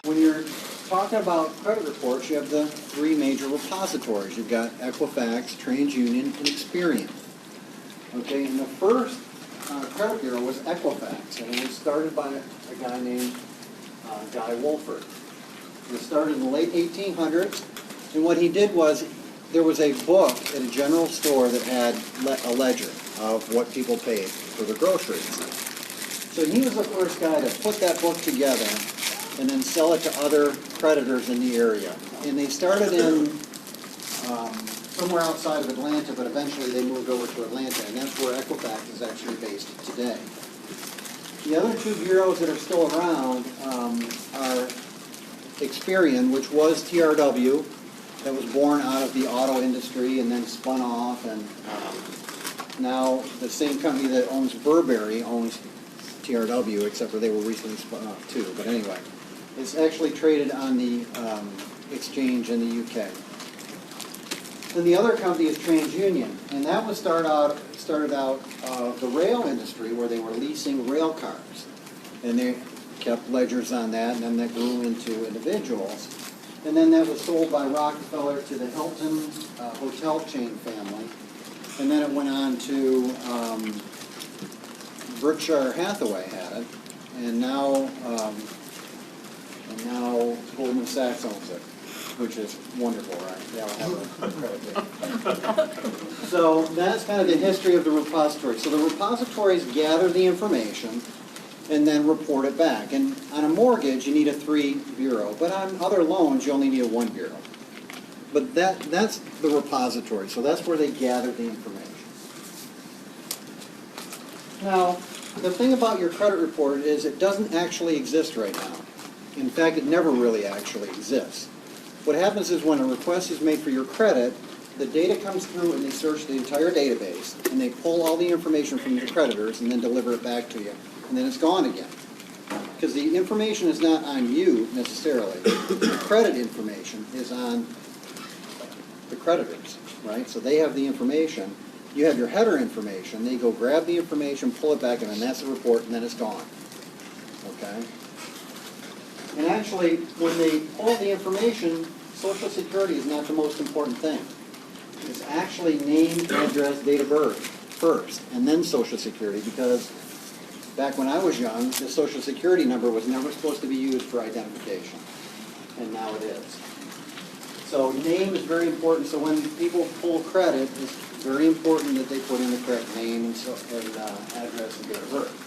when you're talking about credit reports, you have the three major repositories. You've got Equifax, TransUnion, and Experian. Okay, and the first credit bureau was Equifax, and it was started by a guy named Guy Woolford. It started in the late 1800s, and what he did was, there was a book at a general store that had a ledger of what people paid for their groceries. So he was the first guy to put that book together and then sell it to other creditors in the area. And they started in somewhere outside of Atlanta, but eventually they moved over to Atlanta, and that's where Equifax is actually based today. The other two bureaus that are still around are Experian, which was TRW, that was born out of the auto industry and then spun off, and now the same company that owns Burberry owns TRW, except for they were recently spun off too. But anyway, it's actually traded on the exchange in the UK. Then the other company is TransUnion, and that was started out the rail industry, where they were leasing rail cars, and they kept ledgers on that, and then that grew into individuals. And then that was sold by Rockefeller to the Hilton hotel chain family. And then it went on to Berkshire Hathaway had it, and now Goldman Sachs owns it, which is wonderful, right? They all have a credit there. So that's kind of the history of the repository. So the repositories gather the information and then report it back. And on a mortgage, you need a 3 bureau, but on other loans, you only need a 1 bureau. But that's the repository, so that's where they gather the information. Now, the thing about your credit report is it doesn't actually exist right now. In fact, it never really actually exists. What happens is when a request is made for your credit, the data comes through and they search the entire database, and they pull all the information from your creditors and then deliver it back to you. And then it's gone again. Because the information is not on you necessarily. The credit information is on the creditors, right? So they have the information. You have your header information. They go grab the information, pull it back, and then that's the report, and then it's gone. Okay? And actually, when they pull the information, Social Security is not the most important thing. It's actually name, address, date of birth first, and then Social Security, because back when I was young, the Social Security number was never supposed to be used for identification, and now it is. So name is very important. So when people pull credit, it's very important that they put in the correct name and address and date of birth.